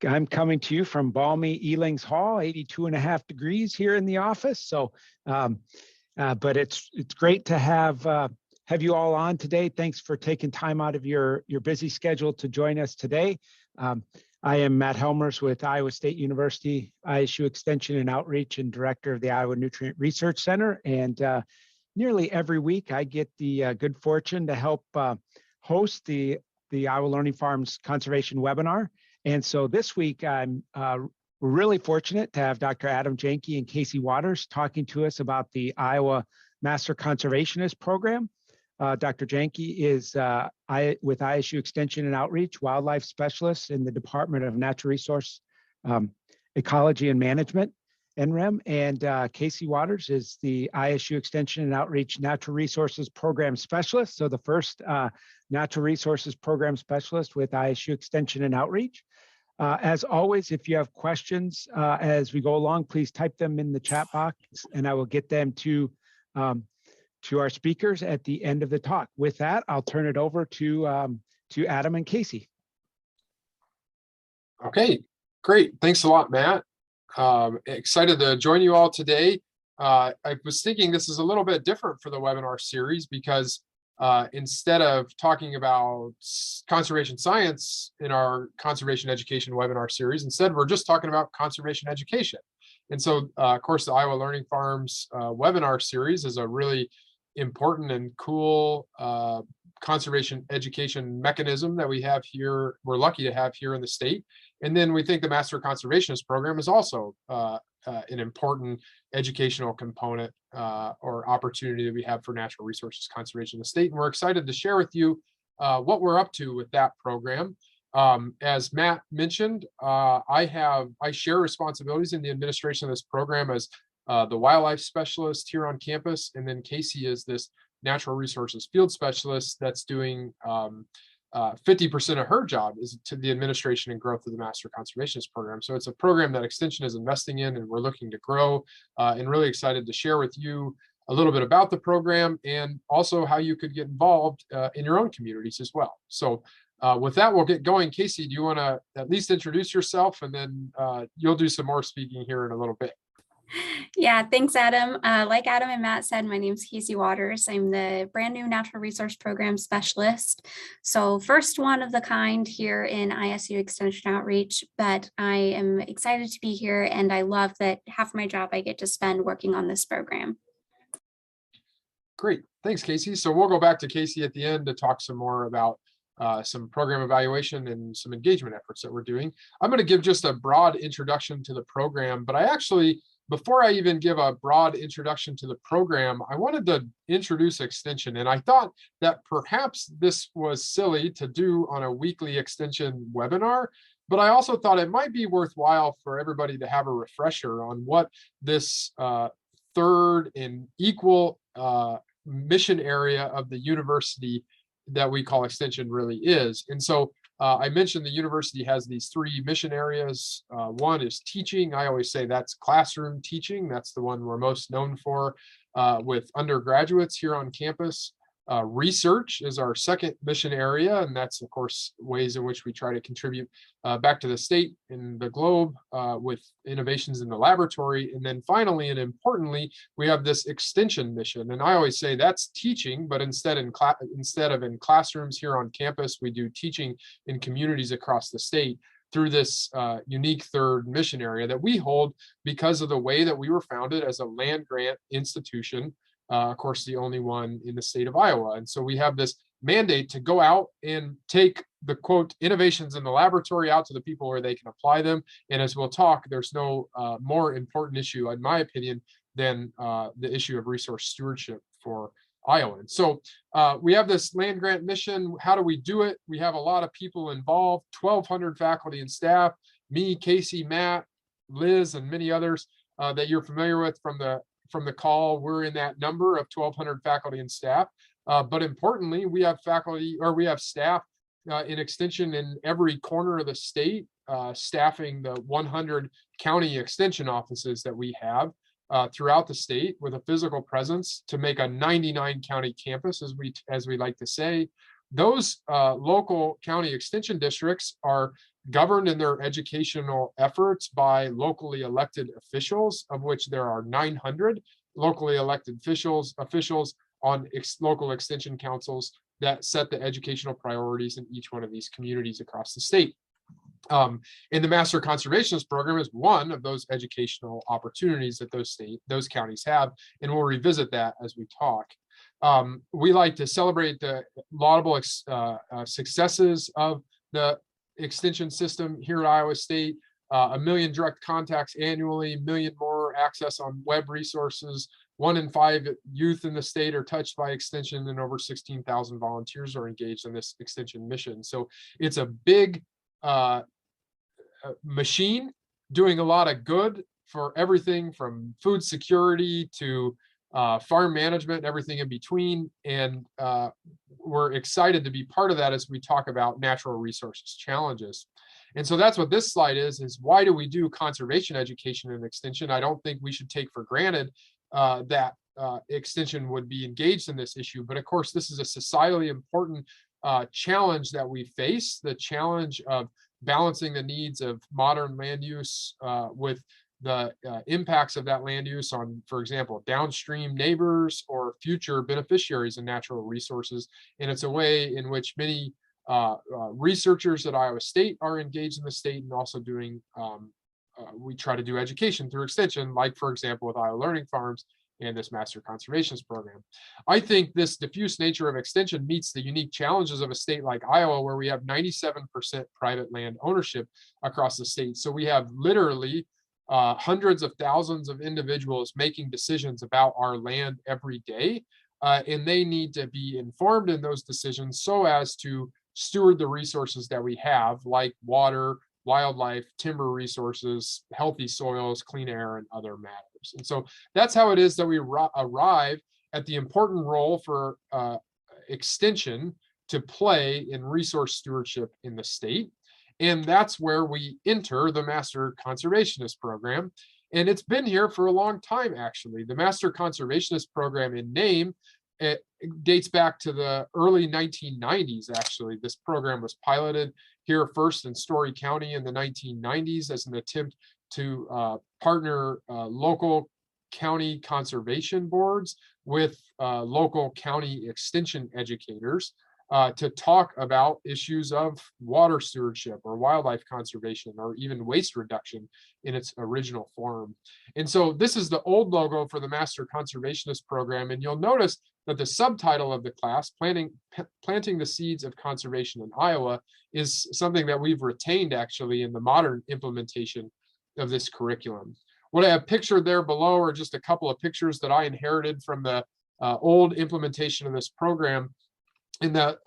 I'm coming to you from balmy Elings Hall, 82 and a half degrees here in the office. So, but it's great to have you all on today. Thanks for taking time out of your busy schedule to join us today. I am Matt Helmers with Iowa State University, ISU Extension and Outreach, and Director of the Iowa Nutrient Research Center. And nearly every week, I get the good fortune to help host the Iowa Learning Farms Conservation Webinar. And so this week, I'm really fortunate to have Dr. Adam Janke and Kaycie Waters talking to us about the Iowa Master Conservationist Program. Dr. Janke is with ISU Extension and Outreach, Wildlife Specialist in the Department of Natural Resource Ecology and Management, NREM, and Kaycie Waters is the ISU Extension and Outreach Natural Resources Program Specialist, so the first Natural Resources Program Specialist with ISU Extension and Outreach. As always, if you have questions as we go along, please type them in the chat box and I will get them to our speakers at the end of the talk. With that, I'll turn it over to Adam and Kaycie. Okay, great. Thanks a lot, Matt. Excited to join you all today. I was thinking this is a little bit different for the webinar series because instead of talking about conservation science in our conservation education webinar series, instead we're just talking about conservation education. And so, of course, the Iowa Learning Farms webinar series is a really important and cool conservation education mechanism that we have here. We're lucky to have here in the state. And then we think the Master Conservationist Program is also an important educational component or opportunity that we have for natural resources conservation in the state. And we're excited to share with you what we're up to with that program. As Matt mentioned, I share responsibilities in the administration of this program as the wildlife specialist here on campus, and then Kaycie is this natural resources field specialist that's doing 50% of her job is to the administration and growth of the Master Conservationist Program. So it's a program that Extension is investing in and we're looking to grow, and really excited to share with you a little bit about the program and also how you could get involved in your own communities as well. So with that, we'll get going. Kaycie, do you want to at least introduce yourself, and then you'll do some more speaking here in a little bit. Yeah, thanks, Adam. Like Adam and Matt said, my name is Kaycie Waters. I'm the brand new Natural Resource Program Specialist. So first one of the kind here in ISU Extension Outreach, but I am excited to be here and I love that half my job I get to spend working on this program. Great, thanks, Kaycie. So we'll go back to Kaycie at the end to talk some more about some program evaluation and some engagement efforts that we're doing. I'm going to give just a broad introduction to the program, but before I even give a broad introduction to the program, I wanted to introduce Extension. And I thought that perhaps this was silly to do on a weekly Extension webinar, but I also thought it might be worthwhile for everybody to have a refresher on what this third and equal mission area of the university that we call Extension really is. And so I mentioned the university has these three mission areas. One is teaching. I always say that's classroom teaching. That's the one we're most known for with undergraduates here on campus. Research is our second mission area, and that's, of course, ways in which we try to contribute back to the state and the globe with innovations in the laboratory. And then finally, and importantly, we have this extension mission. And I always say that's teaching, but instead of in classrooms here on campus, we do teaching in communities across the state through this unique third mission area that we hold because of the way that we were founded as a land grant institution. Of course, the only one in the state of Iowa. And so we have this mandate to go out and take the quote innovations in the laboratory out to the people where they can apply them. And as we'll talk, there's no more important issue, in my opinion, than the issue of resource stewardship for Iowans. So we have this land grant mission. How do we do it? We have a lot of people involved, 1,200 faculty and staff, me, Kaycie, Matt, Liz, and many others that you're familiar with from the call. We're in that number of 1,200 faculty and staff. But importantly, we have staff in Extension in every corner of the state, staffing the 100 county extension offices that we have throughout the state with a physical presence to make a 99 county campus, as we like to say. Those local county extension districts are governed in their educational efforts by locally elected officials, of which there are 900 locally elected officials on local extension councils that set the educational priorities in each one of these communities across the state. And the Master Conservationist Program is one of those educational opportunities that those counties have, and we'll revisit that as we talk. We like to celebrate the laudable successes of the extension system here at Iowa State. 1 million direct contacts annually, 1 million more access on web resources. 1 in 5 youth in the state are touched by extension, and over 16,000 volunteers are engaged in this extension mission. So it's a big machine doing a lot of good for everything from food security to farm management, everything in between. And we're excited to be part of that as we talk about natural resources challenges. And so that's what this slide is why do we do conservation education and extension? I don't think we should take for granted that extension would be engaged in this issue. But of course, this is a societally important challenge that we face, the challenge of balancing the needs of modern land use with the impacts of that land use on, for example, downstream neighbors or future beneficiaries of natural resources. And it's a way in which many researchers at Iowa State are engaged in the state, and also doing, we try to do education through extension, like, for example, with Iowa Learning Farms and this Master Conservationist Program. I think this diffuse nature of extension meets the unique challenges of a state like Iowa, where we have 97% private land ownership across the state. So we have literally hundreds of thousands of individuals making decisions about our land every day, and they need to be informed in those decisions so as to steward the resources that we have, like water, wildlife, timber resources, healthy soils, clean air, and other matters. And so that's how it is that we arrive at the important role for extension to play in resource stewardship in the state. And that's where we enter the Master Conservationist Program. And it's been here for a long time, actually. The Master Conservationist Program in name, it dates back to the early 1990s, actually. This program was piloted here first in Story County in the 1990s as an attempt to partner local county conservation boards with local county extension educators to talk about issues of water stewardship or wildlife conservation or even waste reduction in its original form. And so this is the old logo for the Master Conservationist Program. And you'll notice that the subtitle of the class, Planting the Seeds of Conservation in Iowa, is something that we've retained actually in the modern implementation of this curriculum. What I have pictured there below are just a couple of pictures that I inherited from the old implementation of this program. In the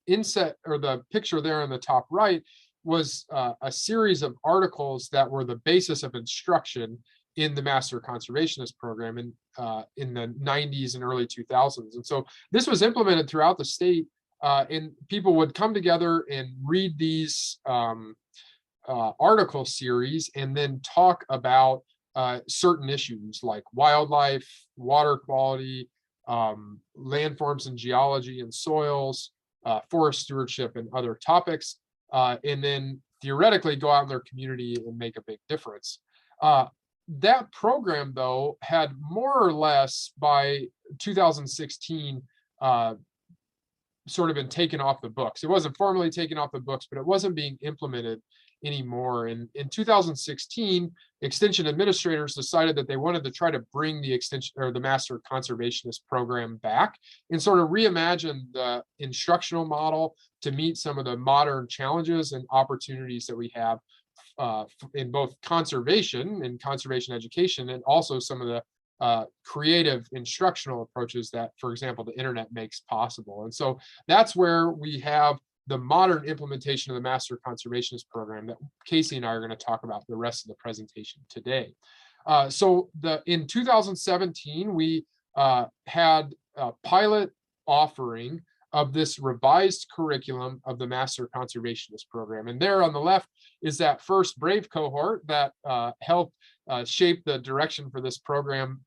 inset, or the picture there on the top right, was a series of articles that were the basis of instruction in the Master Conservationist Program in the 90s and early 2000s. And so this was implemented throughout the state, and people would come together and read these article series and then talk about certain issues like wildlife, water quality, landforms and geology and soils, forest stewardship, and other topics, and then theoretically go out in their community and make a big difference. That program, though, had more or less by 2016 sort of been taken off the books. It wasn't formally taken off the books, but it wasn't being implemented anymore. And in 2016, extension administrators decided that they wanted to try to bring the extension or the Master Conservationist Program back and sort of reimagine the instructional model to meet some of the modern challenges and opportunities that we have in both conservation and conservation education, and also some of the creative instructional approaches that, for example, the internet makes possible. And so that's where we have the modern implementation of the Master Conservationist Program that Kaycie and I are going to talk about the rest of the presentation today. So in 2017, we had a pilot offering of this revised curriculum of the Master Conservationist Program. And there on the left is that first BRAVE cohort that helped shape the direction for this program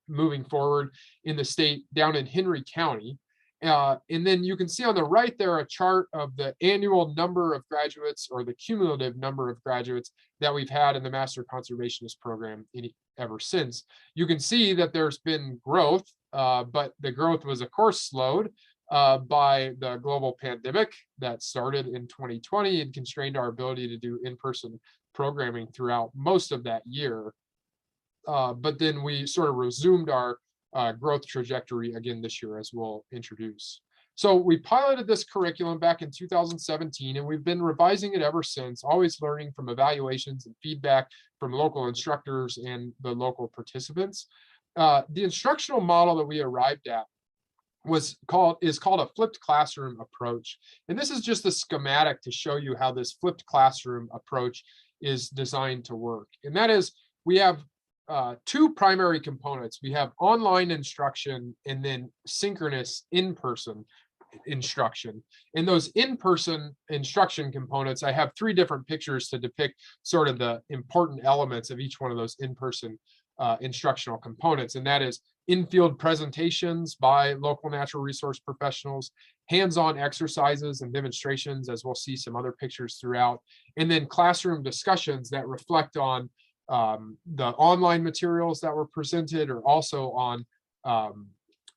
moving forward in the state down in Henry County. And then you can see on the right there a chart of the annual number of graduates, or the cumulative number of graduates that we've had in the Master Conservationist program ever since. You can see that there's been growth, but the growth was, of course, slowed by the global pandemic that started in 2020 and constrained our ability to do in-person programming throughout most of that year. But then we sort of resumed our growth trajectory again this year, as we'll introduce. So we piloted this curriculum back in 2017, and we've been revising it ever since, always learning from evaluations and feedback from local instructors and the local participants. The instructional model that we arrived at is called a flipped classroom approach. And this is just a schematic to show you how this flipped classroom approach is designed to work. And that is, we have two primary components. We have online instruction and then synchronous in-person instruction. In those in-person instruction components, I have three different pictures to depict sort of the important elements of each one of those in-person instructional components. And that is in-field presentations by local natural resource professionals, hands-on exercises and demonstrations, as we'll see some other pictures throughout, and then classroom discussions that reflect on the online materials that were presented, or also on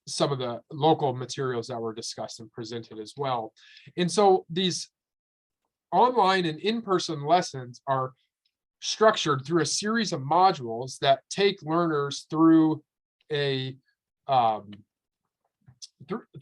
some of the local materials that were discussed and presented as well. And so these online and in-person lessons are structured through a series of modules that take learners through a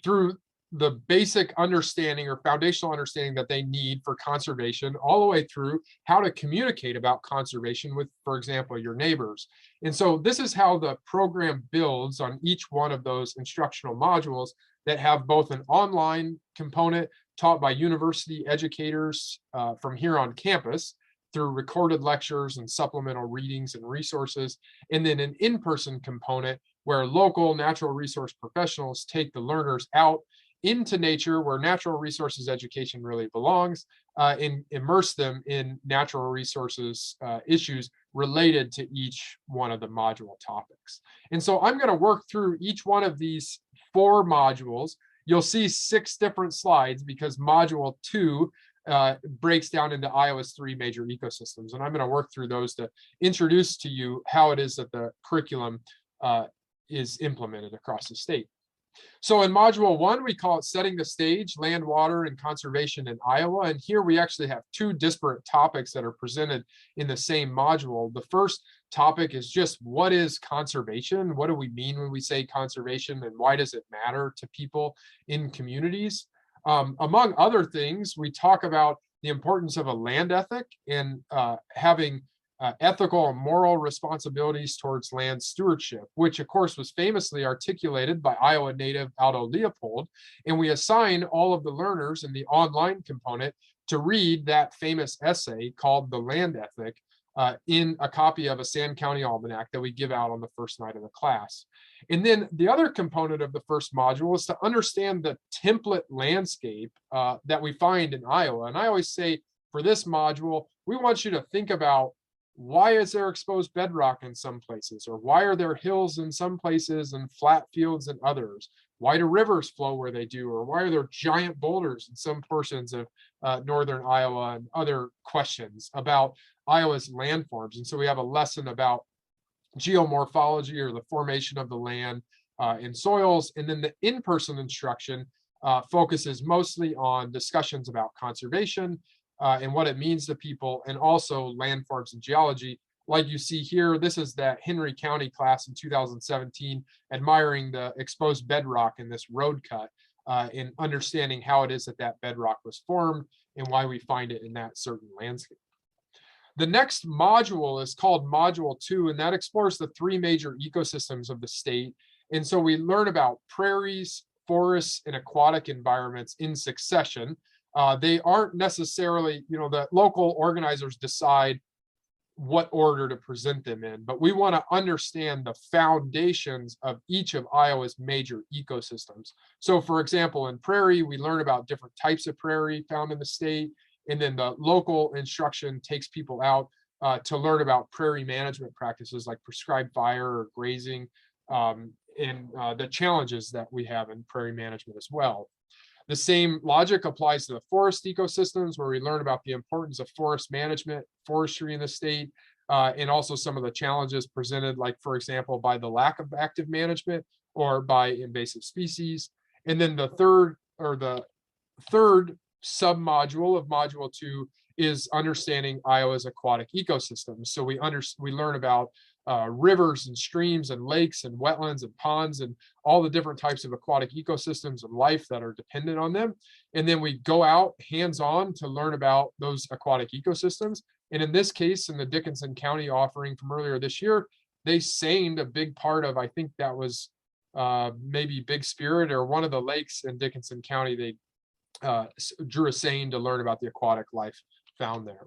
through the basic understanding or foundational understanding that they need for conservation, all the way through how to communicate about conservation with, for example, your neighbors. And so this is how the program builds on each one of those instructional modules that have both an online component taught by university educators from here on campus through recorded lectures and supplemental readings and resources, and then an in-person component where local natural resource professionals take the learners out into nature, where natural resources education really belongs, and immerse them in natural resources issues related to each one of the module topics. And so I'm going to work through each one of these 4 modules. You'll see 6 different slides because module 2 breaks down into Iowa's 3 major ecosystems. And I'm going to work through those to introduce to you how it is that the curriculum is implemented across the state. So in module 1, we call it Setting the Stage, Land, Water, and Conservation in Iowa. And here we actually have 2 disparate topics that are presented in the same module. The first topic is just, what is conservation? What do we mean when we say conservation, and why does it matter to people in communities? Among other things, we talk about the importance of a land ethic and having ethical and moral responsibilities towards land stewardship, which of course was famously articulated by Iowa native Aldo Leopold. And we assign all of the learners in the online component to read that famous essay called The Land Ethic in a copy of a Sand County Almanac that we give out on the first night of the class. And then the other component of the first module is to understand the template landscape that we find in Iowa. And I always say, for this module, we want you to think about, why is there exposed bedrock in some places? Or why are there hills in some places and flat fields in others? Why do rivers flow where they do? Or why are there giant boulders in some portions of northern Iowa? And other questions about Iowa's landforms. And so we have a lesson about geomorphology, or the formation of the land in soils. And then the in-person instruction focuses mostly on discussions about conservation and what it means to people, and also landforms and geology. Like you see here, this is that Henry County class in 2017, admiring the exposed bedrock in this road cut, and understanding how it is that that bedrock was formed and why we find it in that certain landscape. The next module is called Module 2, and that explores the 3 major ecosystems of the state. And so we learn about prairies, forests, and aquatic environments in succession. They aren't necessarily, the local organizers decide what order to present them in, but we want to understand the foundations of each of Iowa's major ecosystems. So for example, in prairie, we learn about different types of prairie found in the state, and then the local instruction takes people out to learn about prairie management practices like prescribed fire or grazing, the challenges that we have in prairie management as well. The same logic applies to the forest ecosystems, where we learn about the importance of forest management, forestry in the state, and also some of the challenges presented, like, for example, by the lack of active management or by invasive species. And then the third submodule of Module 2 is understanding Iowa's aquatic ecosystems. So we learn about rivers and streams and lakes and wetlands and ponds and all the different types of aquatic ecosystems and life that are dependent on them. And then we go out hands-on to learn about those aquatic ecosystems. And in this case, in the Dickinson County offering from earlier this year, they seined a big part of, I think that was maybe Big Spirit or one of the lakes in Dickinson County. They drew a seine to learn about the aquatic life found there.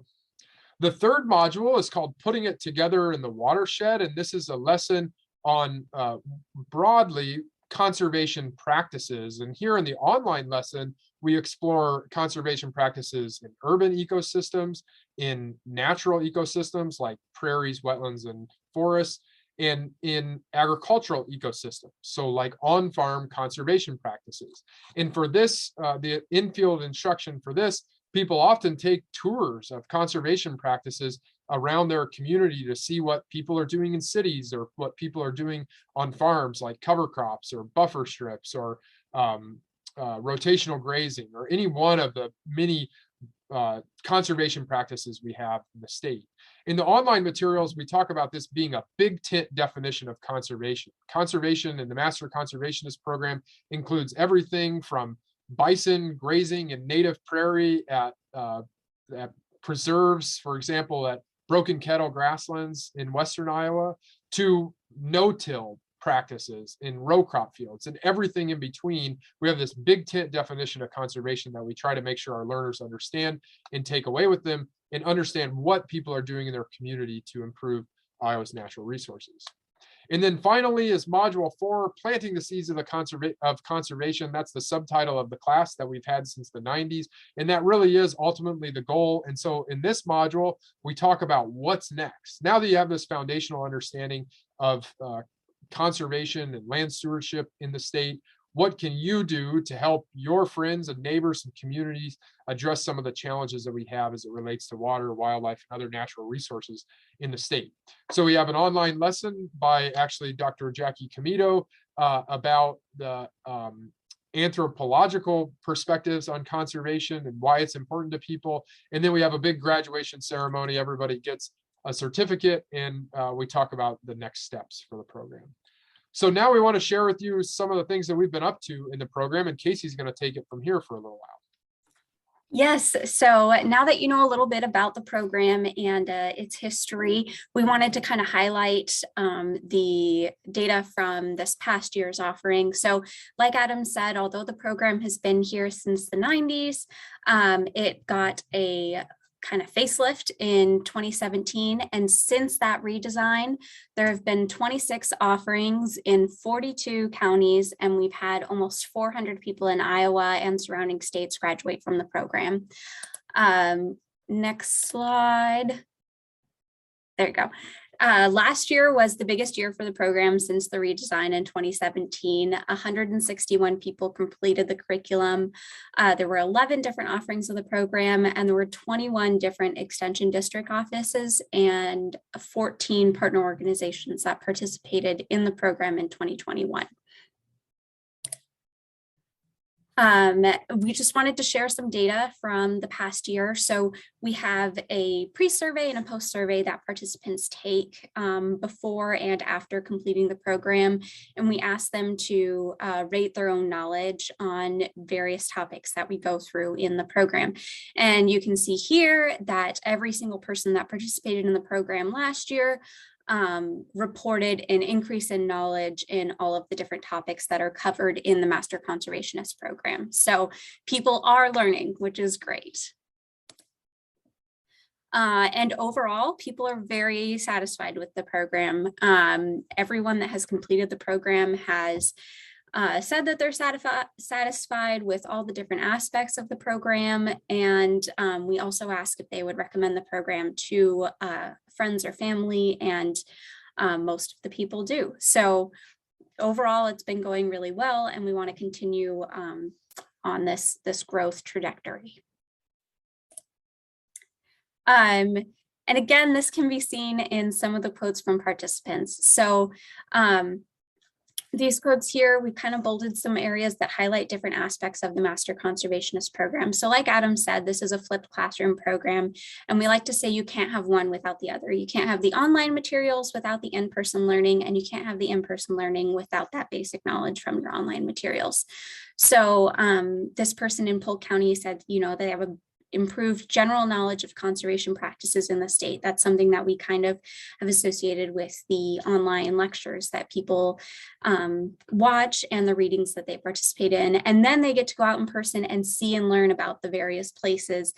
The third module is called Putting It Together in the Watershed, and this is a lesson on broadly conservation practices. And here in the online lesson, we explore conservation practices in urban ecosystems, in natural ecosystems like prairies, wetlands, and forests, and in agricultural ecosystems, so like on-farm conservation practices. And for this, the in-field instruction for this, people often take tours of conservation practices around their community to see what people are doing in cities or what people are doing on farms, like cover crops or buffer strips or rotational grazing, or any one of the many conservation practices we have in the state. In the online materials, we talk about this being a big tent definition of conservation. Conservation in the Master Conservationist program includes everything from bison grazing in native prairie at preserves, for example, at Broken Kettle grasslands in Western Iowa, to no-till practices in row crop fields and everything in between. We have this big tent definition of conservation that we try to make sure our learners understand and take away with them, and understand what people are doing in their community to improve Iowa's natural resources. And then finally is Module 4, Planting the Seeds of Conservation. That's the subtitle of the class that we've had since the 90s. And that really is ultimately the goal. And so in this module, we talk about what's next. Now that you have this foundational understanding of conservation and land stewardship in the state, what can you do to help your friends and neighbors and communities address some of the challenges that we have as it relates to water, wildlife, and other natural resources in the state? So we have an online lesson by actually Dr. Jackie Comito about the anthropological perspectives on conservation and why it's important to people. And then we have a big graduation ceremony. Everybody gets a certificate, and we talk about the next steps for the program. So now we want to share with you some of the things that we've been up to in the program, and Kaycie's going to take it from here for a little while. Yes, so now that you know a little bit about the program and its history, we wanted to kind of highlight the data from this past year's offering. So like Adam said, although the program has been here since the 90s, it got a kind of facelift in 2017. And since that redesign, there have been 26 offerings in 42 counties, and we've had almost 400 people in Iowa and surrounding states graduate from the program. Next slide. There you go. Last year was the biggest year for the program since the redesign in 2017. 161 people completed the curriculum. There were 11 different offerings of the program, and there were 21 different extension district offices and 14 partner organizations that participated in the program in 2021. We just wanted to share some data from the past year. So we have a pre-survey and a post-survey that participants take before and after completing the program. And we ask them to rate their own knowledge on various topics that we go through in the program. And you can see here that every single person that participated in the program last year reported an increase in knowledge in all of the different topics that are covered in the Master Conservationist program. So people are learning, which is great. And overall, people are very satisfied with the program. Everyone that has completed the program has said that they're satisfied with all the different aspects of the program. And we also ask if they would recommend the program to friends or family, and most of the people do. So overall, it's been going really well, and we want to continue on this growth trajectory. And again, this can be seen in some of the quotes from participants. So these quotes here, we kind of bolded some areas that highlight different aspects of the Master Conservationist program. So like Adam said, this is a flipped classroom program, and we like to say you can't have one without the other. You can't have the online materials without the in-person learning, and you can't have the in-person learning without that basic knowledge from your online materials. So this person in Polk County said, you know, they have a improved general knowledge of conservation practices in the state. That's something that we kind of have associated with the online lectures that people watch and the readings that they participate in. And then they get to go out in person and see and learn about the various places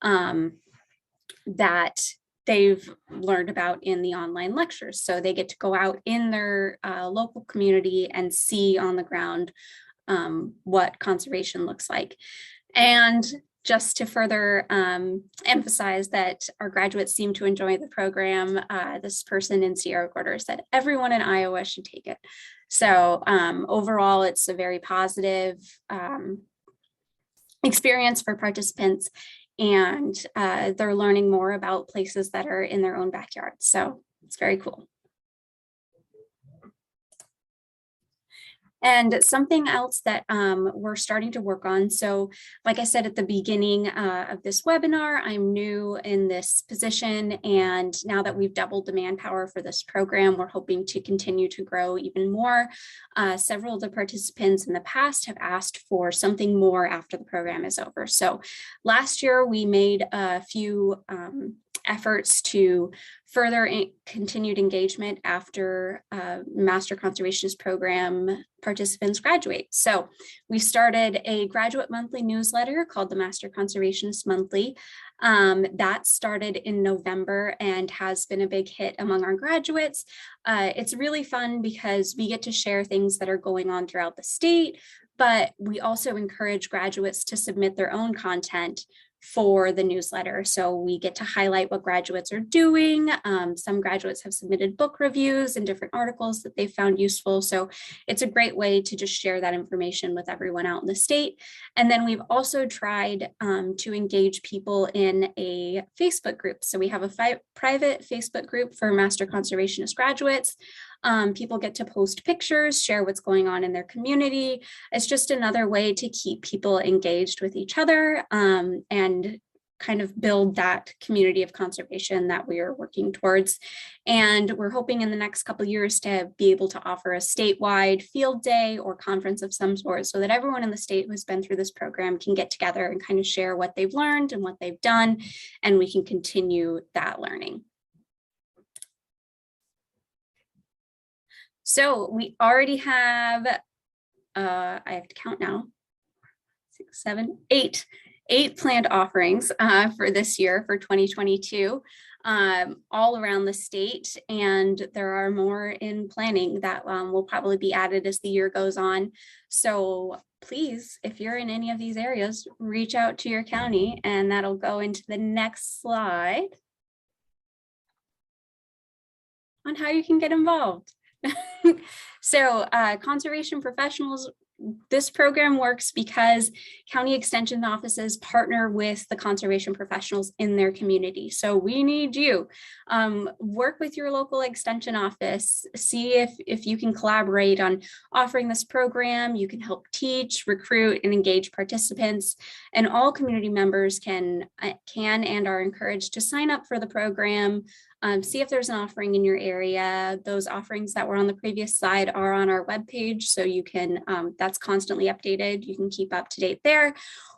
that they've learned about in the online lectures. So they get to go out in their local community and see on the ground what conservation looks like. And just to further emphasize that our graduates seem to enjoy the program, this person in Sierra Gorda said everyone in Iowa should take it. So overall, it's a very positive experience for participants, and they're learning more about places that are in their own backyard. So it's very cool. And something else that we're starting to work on. So like I said at the beginning of this webinar, I'm new in this position. And now that we've doubled the manpower for this program, we're hoping to continue to grow even more. Several of the participants in the past have asked for something more after the program is over. So last year we made a few efforts to further continued engagement after Master Conservationist Program participants graduate. So we started a graduate monthly newsletter called the Master Conservationist Monthly. That started in November and has been a big hit among our graduates. It's really fun because we get to share things that are going on throughout the state, but we also encourage graduates to submit their own content for the newsletter. So we get to highlight what graduates are doing. Some graduates have submitted book reviews and different articles that they found useful. So it's a great way to just share that information with everyone out in the state. And then we've also tried to engage people in a Facebook group. So we have a private Facebook group for Master Conservationist graduates. People get to post pictures, share what's going on in their community. It's just another way to keep people engaged with each other and kind of build that community of conservation that we are working towards. And we're hoping in the next couple of years to be able to offer a statewide field day or conference of some sort so that everyone in the state who's been through this program can get together and kind of share what they've learned and what they've done, and we can continue that learning. So we already have, I have to count now, 6, 7, 8 planned offerings for this year, for 2022, all around the state. And there are more in planning that will probably be added as the year goes on. So please, if you're in any of these areas, reach out to your county, and that'll go into the next slide on how you can get involved. So conservation professionals, this program works because county extension offices partner with the conservation professionals in their community. So we need you. Work with your local extension office, see if you can collaborate on offering this program. You can help teach, recruit, and engage participants. And all community members can and are encouraged to sign up for the program. See if there's an offering in your area. Those offerings that were on the previous slide are on our webpage, so you can, that's constantly updated. You can keep up to date there.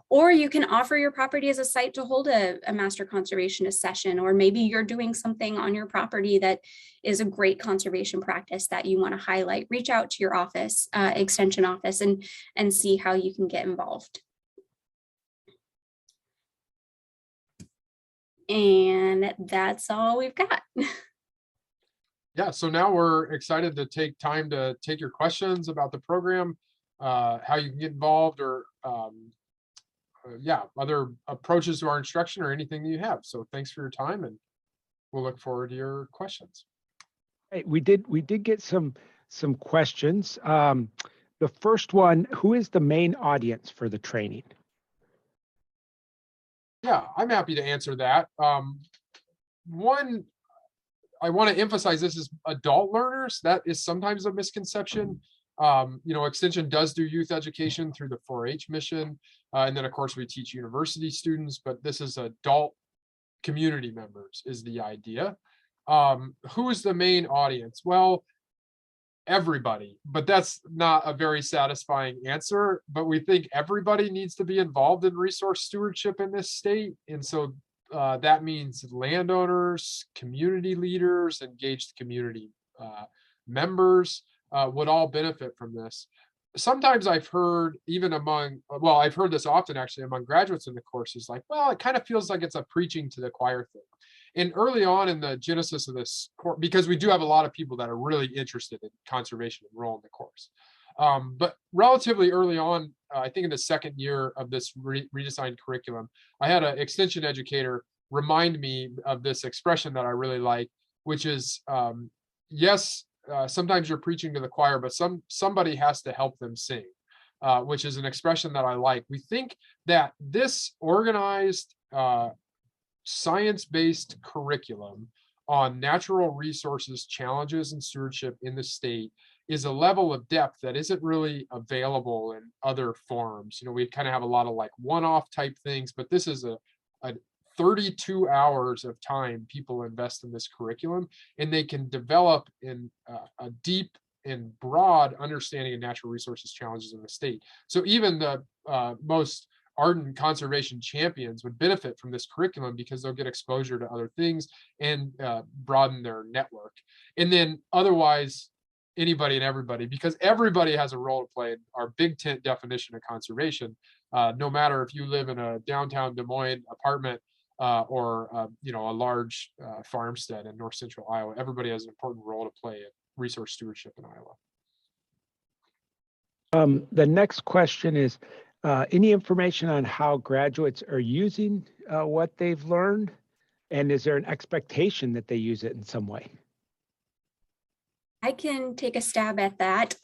Or you can offer your property as a site to hold a Master Conservationist session, or maybe you're doing something on your property that is a great conservation practice that you want to highlight. Reach out to your office, extension office, and see how you can get involved. And that's all we've got. Yeah, so now we're excited to take time to take your questions about the program, how you can get involved, or yeah, other approaches to our instruction or anything that you have. So thanks for your time, and we'll look forward to your questions. Hey, we did get some some questions. The first one, who is the main audience for the training? Yeah, I'm happy to answer that. One, I want to emphasize this is adult learners. That is sometimes a misconception. Extension does do youth education through the 4-H mission. And then of course we teach university students, but this is adult community members is the idea. Who is the main audience? Well, everybody, but that's not a very satisfying answer. But we think everybody needs to be involved in resource stewardship in this state. And so that means landowners, community leaders, engaged community members would all benefit from this. Sometimes I've heard I've heard this often actually among graduates in the courses, like, well, it kind of feels like it's a preaching to the choir thing. And early on in the genesis of this course, because we do have a lot of people that are really interested in conservation enroll in the course. But relatively early on, I think in the second year of this redesigned curriculum, I had an extension educator remind me of this expression that I really like, which is, yes, sometimes you're preaching to the choir, but somebody has to help them sing, which is an expression that I like. We think that this organized, science-based curriculum on natural resources, challenges, and stewardship in the state is a level of depth that isn't really available in other forms. We kind of have a lot of like one-off type things, but this is a 32 hours of time people invest in this curriculum, and they can develop in a deep and broad understanding of natural resources challenges in the state. So even the most ardent conservation champions would benefit from this curriculum because they'll get exposure to other things and broaden their network. And then otherwise, anybody and everybody, because everybody has a role to play in our big tent definition of conservation. No matter if you live in a downtown Des Moines apartment or a large farmstead in north central Iowa, everybody has an important role to play in resource stewardship in Iowa. The next question is, any information on how graduates are using what they've learned? And is there an expectation that they use it in some way? I can take a stab at that.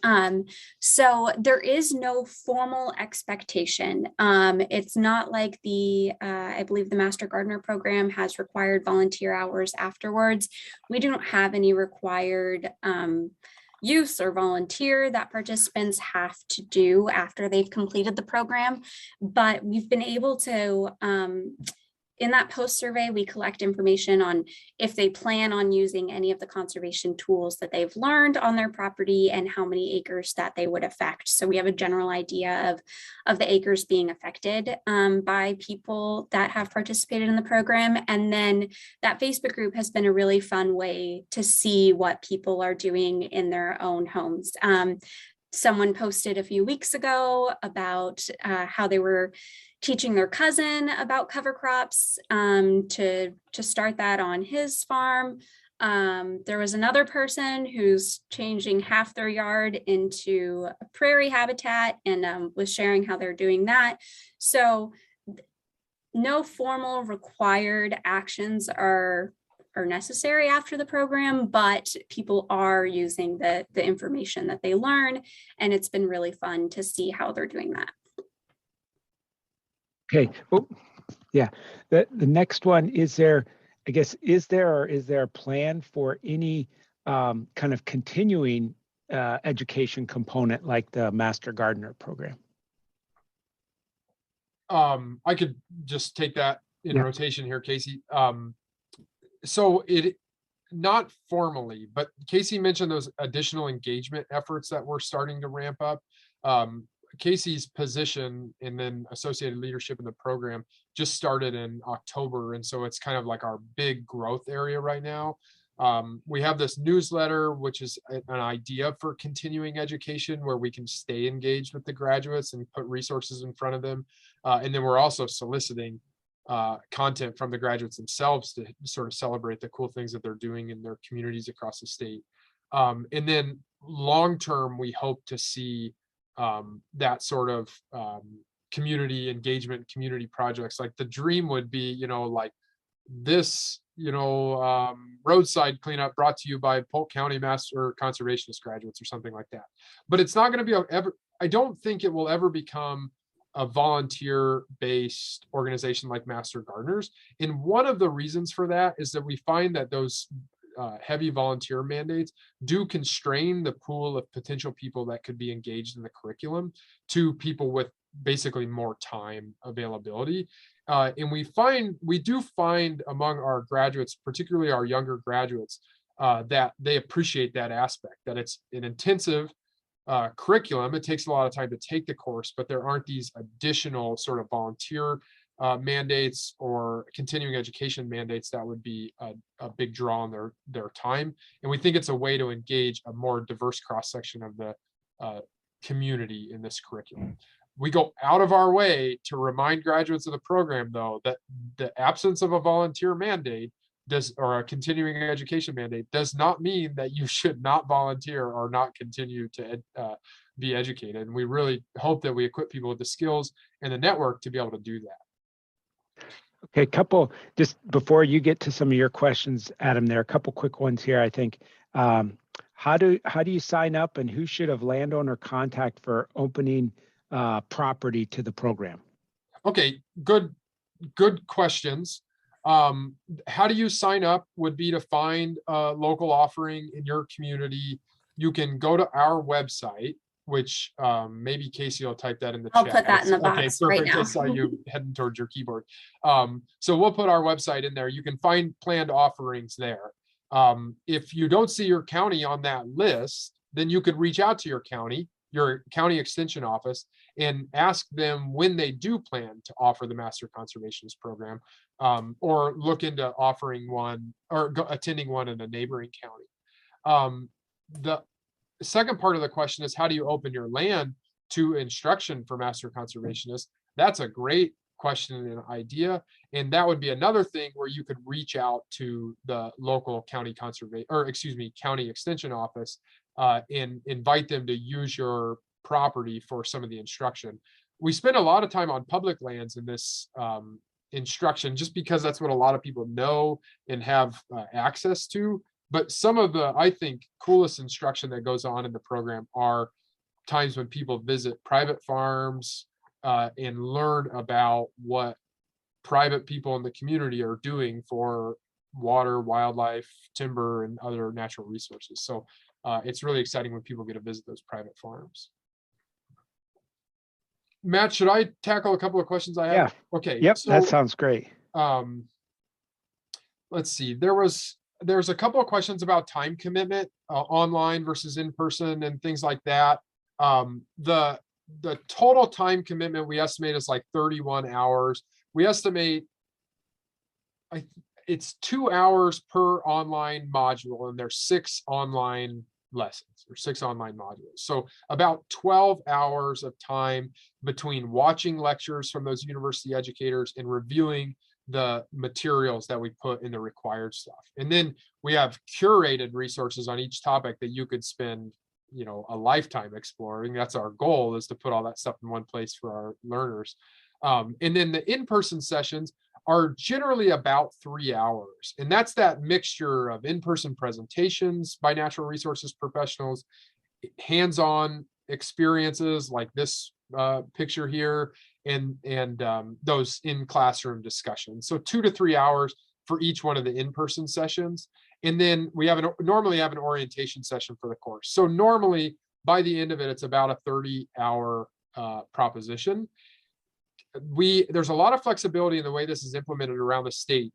So there is no formal expectation. It's not like I believe the Master Gardener program has required volunteer hours afterwards. We don't have any required use or volunteer that participants have to do after they've completed the program. But we've been able to, in that post survey, we collect information on if they plan on using any of the conservation tools that they've learned on their property and how many acres that they would affect. So we have a general idea of the acres being affected by people that have participated in the program. And then that Facebook group has been a really fun way to see what people are doing in their own homes. Someone posted a few weeks ago about how they were teaching their cousin about cover crops to start that on his farm. There was another person who's changing half their yard into a prairie habitat and was sharing how they're doing that. So no formal required actions are necessary after the program, but people are using the information that they learn, and it's been really fun to see how they're doing that. Okay. Oh, yeah. The next one, is there a plan for any kind of continuing education component like the Master Gardener program? I could just take that in rotation here, Kaycie. So it, not formally, but Kaycie mentioned those additional engagement efforts that we're starting to ramp up. Kaycie's position and then associated leadership in the program just started in October. And so it's kind of like our big growth area right now. We have this newsletter, which is an idea for continuing education where we can stay engaged with the graduates and put resources in front of them. And then we're also soliciting content from the graduates themselves to sort of celebrate the cool things that they're doing in their communities across the state. And then long-term, we hope to see that sort of community engagement, community projects. Like the dream would be, like this roadside cleanup brought to you by Polk County Master Conservationist graduates or something like that. But it's not going to be I don't think it will ever become a volunteer-based organization like Master Gardeners. And one of the reasons for that is that we find that those heavy volunteer mandates do constrain the pool of potential people that could be engaged in the curriculum to people with basically more time availability. And we do find among our graduates, particularly our younger graduates, that they appreciate that aspect, that it's an intensive curriculum. It takes a lot of time to take the course, but there aren't these additional sort of volunteer mandates or continuing education mandates that would be a big draw on their time. And we think it's a way to engage a more diverse cross-section of the community in this curriculum. We go out of our way to remind graduates of the program, though, that the absence of a volunteer mandate or a continuing education mandate does not mean that you should not volunteer or not continue to be educated. And we really hope that we equip people with the skills and the network to be able to do that. Okay, just before you get to some of your questions, Adam, there are a couple quick ones here, I think. How do you sign up, and who should have landowner contact for opening property to the program? Okay, good questions. How do you sign up would be to find a local offering in your community. You can go to our website, which maybe Kaycie will type that in the chat. I'll put that in the box right now. I saw you heading towards your keyboard. So we'll put our website in there. You can find planned offerings there. If you don't see your county on that list, then you could reach out to your county extension office, and ask them when they do plan to offer the Master Conservationist program, or look into offering one or attending one in a neighboring county. The second part of the question is, how do you open your land to instruction for Master Conservationists? That's a great question and an idea. And that would be another thing where you could reach out to the local county county extension office and invite them to use your property for some of the instruction. We spend a lot of time on public lands in this instruction, just because that's what a lot of people know and have access to. But some of the, I think, coolest instruction that goes on in the program are times when people visit private farms and learn about what private people in the community are doing for water, wildlife, timber, and other natural resources. So it's really exciting when people get to visit those private farms. Matt, should I tackle a couple of questions I have? Yeah. Okay. Yep, so, that sounds great. Let's see. There's a couple of questions about time commitment, online versus in person and things like that. The total time commitment we estimate is like 31 hours. We estimate it's 2 hours per online module, and there's 6 online lessons or 6 online modules. So about 12 hours of time between watching lectures from those university educators and reviewing the materials that we put in the required stuff. And then we have curated resources on each topic that you could spend, a lifetime exploring. That's our goal, is to put all that stuff in one place for our learners. And then the in-person sessions are generally about 3 hours. And that's that mixture of in-person presentations by natural resources professionals, hands-on experiences like this picture here, and those in-classroom discussions. So 2 to 3 hours for each one of the in-person sessions. And then we normally have an orientation session for the course. So normally by the end of it, it's about a 30-hour proposition. There's a lot of flexibility in the way this is implemented around the state,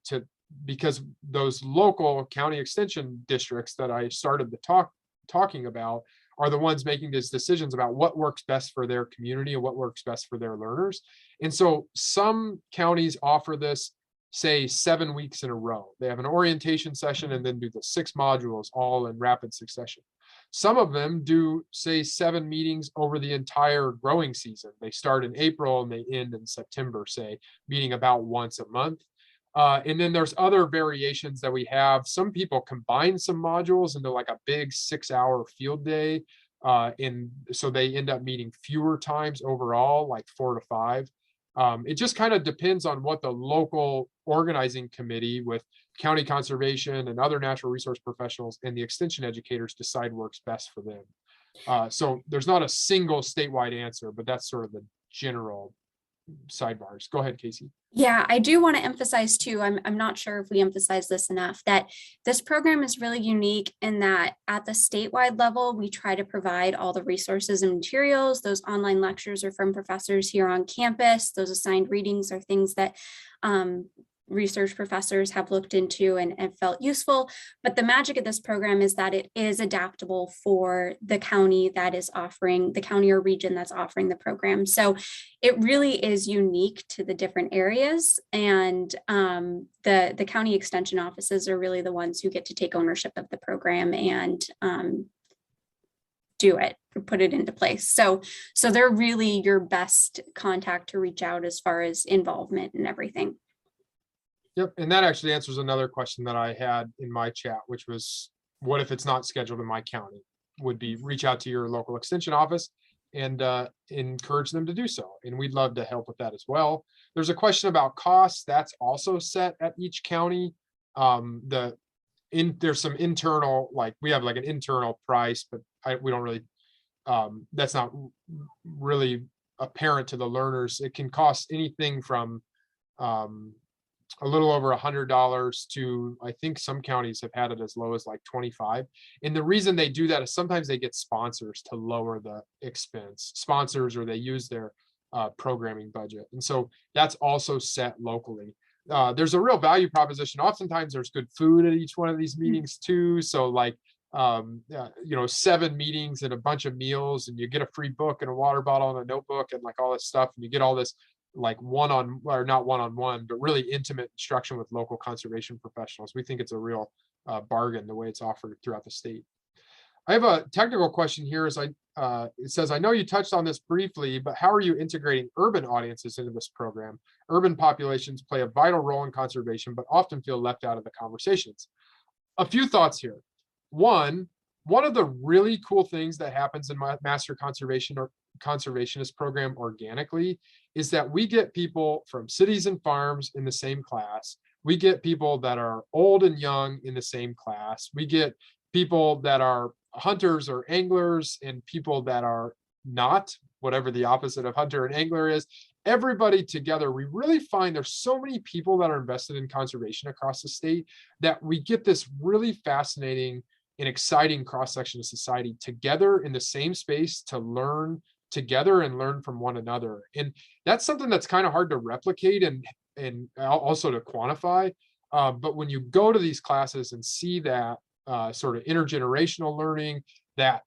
because those local county extension districts that I started the talking about are the ones making these decisions about what works best for their community and what works best for their learners. And so some counties offer this, say, 7 weeks in a row. They have an orientation session and then do the 6 modules all in rapid succession. Some of them do, say, 7 meetings over the entire growing season. They start in April and they end in September, say, meeting about once a month. And then there's other variations that we have. Some people combine some modules into like a big 6-hour field day. And so they end up meeting fewer times overall, like 4 to 5. It just kind of depends on what the local organizing committee with county conservation and other natural resource professionals and the extension educators decide works best for them. So there's not a single statewide answer, but that's sort of the general sidebars. Go ahead, Kaycie. Yeah, I do want to emphasize too, I'm not sure if we emphasize this enough, that this program is really unique in that at the statewide level, we try to provide all the resources and materials. Those online lectures are from professors here on campus. Those assigned readings are things that research professors have looked into and felt useful. But the magic of this program is that it is adaptable for the county that is offering, the county or region that's offering the program. So it really is unique to the different areas. And the county extension offices are really the ones who get to take ownership of the program and do it, put it into place. So they're really your best contact to reach out as far as involvement and everything. Yep, and that actually answers another question that I had in my chat, which was, what if it's not scheduled in my county? Would be reach out to your local extension office and encourage them to do so. And we'd love to help with that as well. There's a question about costs. That's also set at each county. There's some internal, like we have like an internal price, but we don't really, that's not really apparent to the learners. It can cost anything from a little over $100 to, I think some counties have had it as low as like 25. And the reason they do that is sometimes they get sponsors to lower the expense, sponsors, or they use their programming budget. And so that's also set locally. There's a real value proposition. Oftentimes there's good food at each one of these meetings too. So like, 7 meetings and a bunch of meals, and you get a free book and a water bottle and a notebook and like all this stuff. And you get all this like not one-on-one, but really intimate instruction with local conservation professionals. We think it's a real bargain the way it's offered throughout the state. I have a technical question here. It says, I know you touched on this briefly, but how are you integrating urban audiences into this program? Urban populations play a vital role in conservation, but often feel left out of the conversations. A few thoughts here. One of the really cool things that happens in my Master Conservation or Conservationist program organically is that we get people from cities and farms in the same class. We get people that are old and young in the same class. We get people that are hunters or anglers and people that are not, whatever the opposite of hunter and angler is. Everybody together, we really find there's so many people that are invested in conservation across the state that we get this really fascinating and exciting cross-section of society together in the same space to learn together and learn from one another. And that's something that's kind of hard to replicate and also to quantify. But when you go to these classes and see that sort of intergenerational learning, that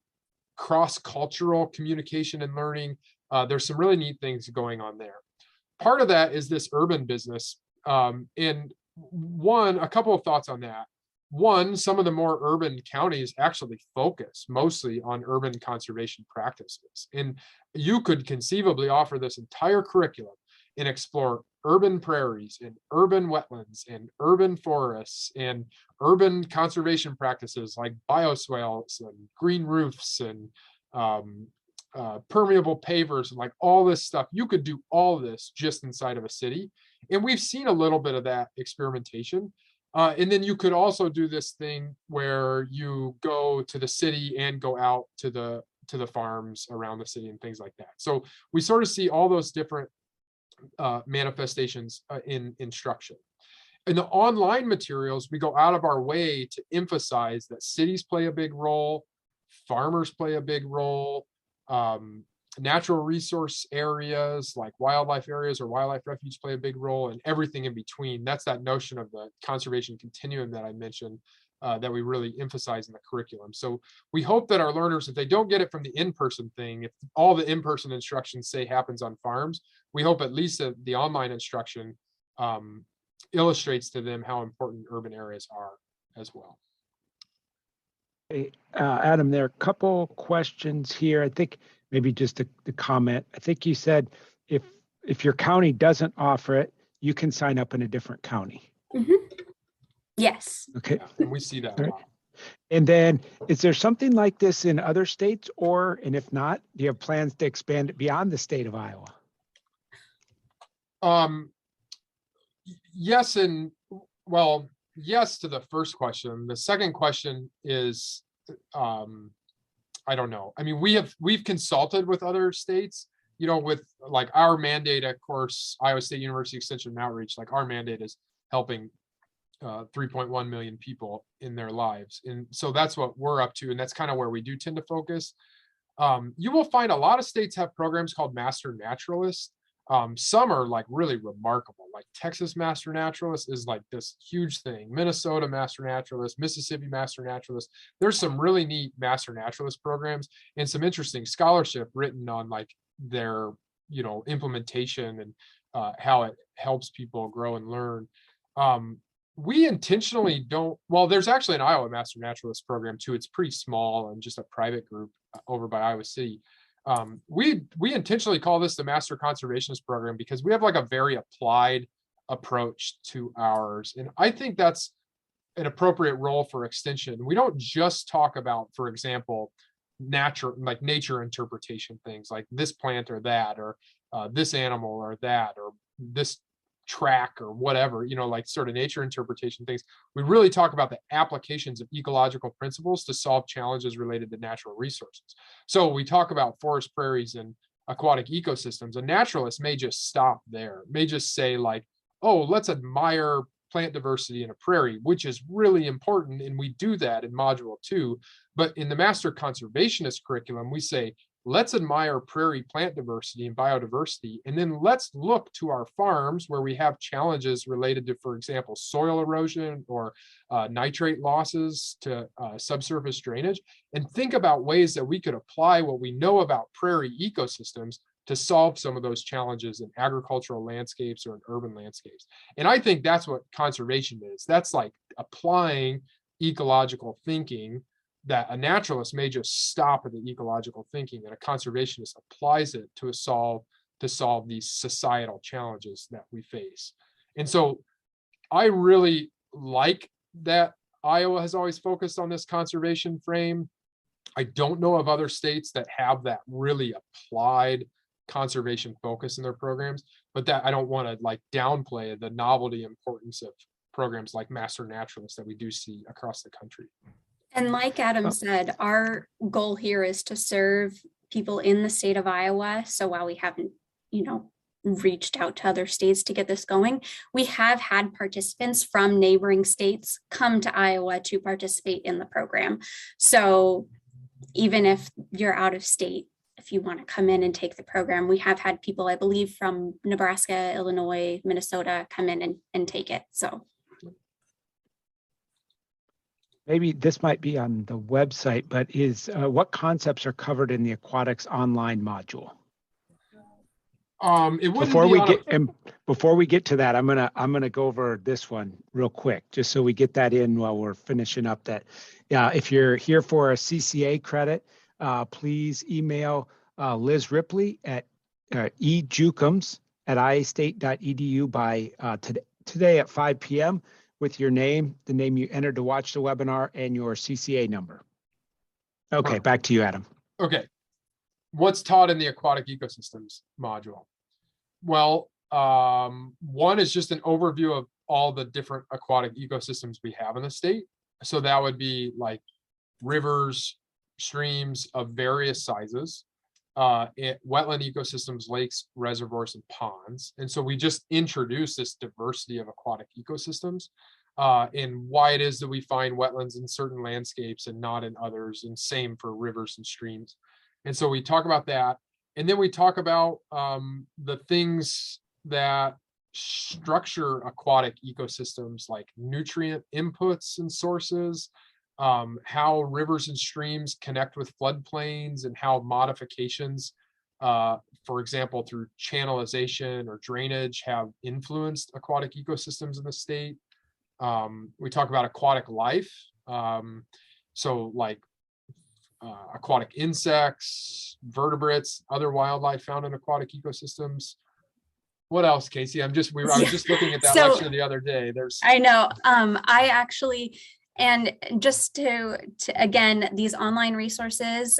cross-cultural communication and learning, there's some really neat things going on there. Part of that is this urban business. And a couple of thoughts on that. One, some of the more urban counties actually focus mostly on urban conservation practices. And you could conceivably offer this entire curriculum and explore urban prairies and urban wetlands and urban forests and urban conservation practices like bioswales and green roofs and permeable pavers and like all this stuff. You could do all this just inside of a city. And we've seen a little bit of that experimentation. And then you could also do this thing where you go to the city and go out to the farms around the city and things like that. So we sort of see all those different manifestations in instruction. In the online materials, we go out of our way to emphasize that cities play a big role, farmers play a big role, natural resource areas like wildlife areas or wildlife refuge play a big role, and everything in between. That's that notion of the conservation continuum that I mentioned that we really emphasize in the curriculum. So we hope that our learners, if they don't get it from the in-person thing, if all the in-person instruction say happens on farms, we hope at least that the online instruction illustrates to them how important urban areas are as well. Hey, Adam, there are a couple questions here. I think maybe just a comment. I think you said if your county doesn't offer it, you can sign up in a different county. Mm-hmm. Yes. Okay. Yeah, and we see that a lot. And then is there something like this in other states, and if not, do you have plans to expand it beyond the state of Iowa? Um, yes, and well, yes to the first question. The second question is, I don't know. I mean, we've consulted with other states, with like our mandate, of course, Iowa State University Extension and Outreach, like our mandate is helping 3.1 million people in their lives. And so that's what we're up to. And that's kind of where we do tend to focus. You will find a lot of states have programs called Master Naturalist. Some are like really remarkable, like Texas Master Naturalist is like this huge thing. Minnesota Master Naturalist, Mississippi Master Naturalist. There's some really neat Master Naturalist programs and some interesting scholarship written on like their, implementation and how it helps people grow and learn. We intentionally don't, well, there's actually an Iowa Master Naturalist program too. It's pretty small and just a private group over by Iowa City. We intentionally call this the Master Conservationist program because we have like a very applied approach to ours. And I think that's an appropriate role for extension. We don't just talk about, for example, nature interpretation things like this plant or that, or this animal or that, or this track or whatever, like sort of nature interpretation things. We really talk about the applications of ecological principles to solve challenges related to natural resources. So we talk about forest, prairies, and aquatic ecosystems. A naturalist may just stop there, may just say like, oh, let's admire plant diversity in a prairie, which is really important. And we do that in module 2. But in the Master Conservationist curriculum, we say, let's admire prairie plant diversity and biodiversity, and then let's look to our farms where we have challenges related to, for example, soil erosion or nitrate losses to subsurface drainage, and think about ways that we could apply what we know about prairie ecosystems to solve some of those challenges in agricultural landscapes or in urban landscapes. And I think that's what conservation is. That's like applying ecological thinking that a naturalist may just stop at the ecological thinking, and a conservationist applies it to solve these societal challenges that we face. And so I really like that Iowa has always focused on this conservation frame. I don't know of other states that have that really applied conservation focus in their programs, but that I don't want to like downplay the novelty importance of programs like Master Naturalist that we do see across the country. And like Adam said, our goal here is to serve people in the state of Iowa. So while we haven't, reached out to other states to get this going, we have had participants from neighboring states come to Iowa to participate in the program. So even if you're out of state, if you want to come in and take the program, we have had people, I believe, from Nebraska, Illinois, Minnesota come in and take it. So maybe this might be on the website, but what concepts are covered in the aquatics online module? It wouldn't before we get to that, I'm gonna go over this one real quick, just so we get that in while we're finishing up. That, if you're here for a CCA credit, please email Liz Ripley at ejukums@iastate.edu by today at 5 p.m. with your name, the name you entered to watch the webinar, and your CCA number. Okay, back to you, Adam. Okay. What's taught in the aquatic ecosystems module? Well, one is just an overview of all the different aquatic ecosystems we have in the state. So that would be like rivers, streams of various sizes, wetland ecosystems, lakes, reservoirs, and ponds. And so we just introduce this diversity of aquatic ecosystems and why it is that we find wetlands in certain landscapes and not in others, and same for rivers and streams. And so we talk about that. And then we talk about the things that structure aquatic ecosystems, like nutrient inputs and sources, how rivers and streams connect with floodplains, and how modifications, for example, through channelization or drainage, have influenced aquatic ecosystems in the state. We talk about aquatic life. So like aquatic insects, vertebrates, other wildlife found in aquatic ecosystems. What else, Kaycie? I was just looking at that lecture the other day. I know. I actually, and just to again, these online resources,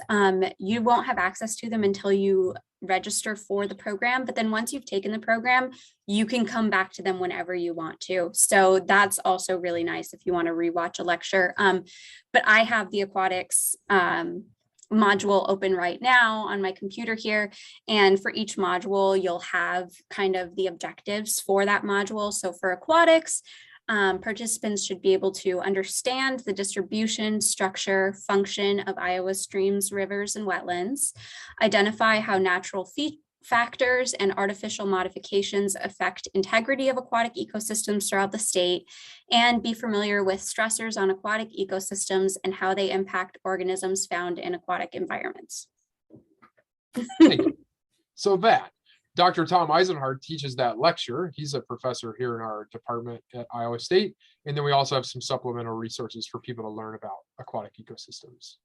you won't have access to them until you register for the program, but then once you've taken the program, you can come back to them whenever you want to. So that's also really nice if you want to rewatch a lecture. But I have the aquatics module open right now on my computer here. And for each module, you'll have kind of the objectives for that module. So for aquatics, participants should be able to understand the distribution, structure, function of Iowa's streams, rivers, and wetlands, identify how natural factors and artificial modifications affect integrity of aquatic ecosystems throughout the state, and be familiar with stressors on aquatic ecosystems and how they impact organisms found in aquatic environments. Thank you. So that Dr. Tom Eisenhardt teaches that lecture. He's a professor here in our department at Iowa State. And then we also have some supplemental resources for people to learn about aquatic ecosystems.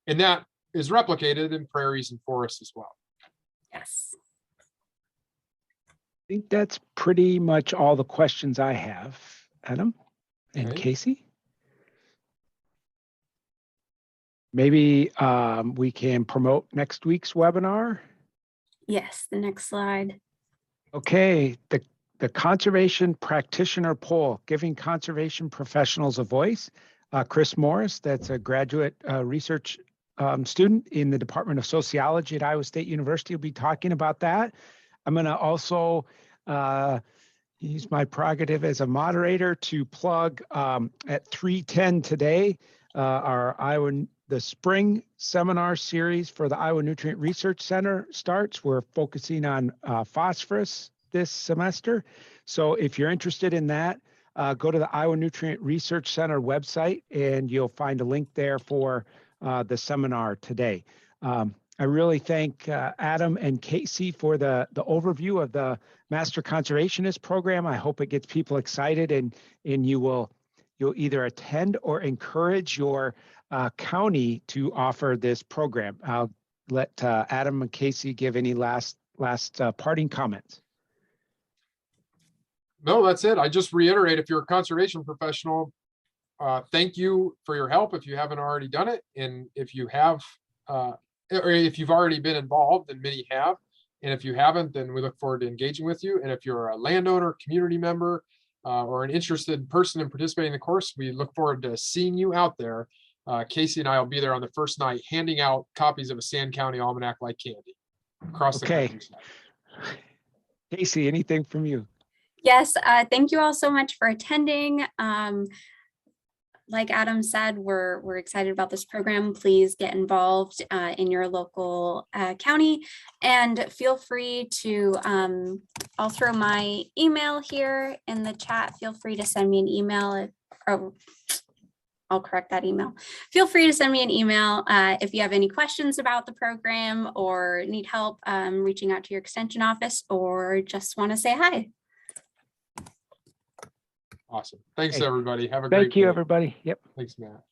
And that is replicated in prairies and forests as well. Yes. I think that's pretty much all the questions I have, Adam and Okay. Kaycie. Maybe we can promote next week's webinar. Yes, the next slide. Okay, the Conservation Practitioner Poll, giving conservation professionals a voice. Chris Morris, that's a graduate research student in the Department of Sociology at Iowa State University, will be talking about that. I'm going to also use my prerogative as a moderator to plug at 3:10 today the spring seminar series for the Iowa Nutrient Research Center starts. We're focusing on phosphorus this semester. So if you're interested in that, go to the Iowa Nutrient Research Center website and you'll find a link there for the seminar today. I really thank Adam and Kaycie for the overview of the Master Conservationist program. I hope it gets people excited and you'll either attend or encourage your county to offer this program. I'll let Adam and Kaycie give any last parting comments. No, that's it. I just reiterate, if you're a conservation professional, thank you for your help if you haven't already done it. And if you have, or if you've already been involved, and many have, and if you haven't, then we look forward to engaging with you. And if you're a landowner, community member, or an interested person in participating in the course, we look forward to seeing you out there. Kaycie and I will be there on the first night, handing out copies of a Sand County Almanac like candy across the countryside. Kaycie, anything from you? Yes, thank you all so much for attending. Like Adam said, we're excited about this program. Please get involved in your local county, and feel free to, I'll throw my email here in the chat. Feel free to send me an email. I'll correct that email. Feel free to send me an email if you have any questions about the program or need help reaching out to your extension office or just want to say hi. Awesome. Thanks, everybody. Have a great day. Thank you, everybody. Yep. Thanks, Matt.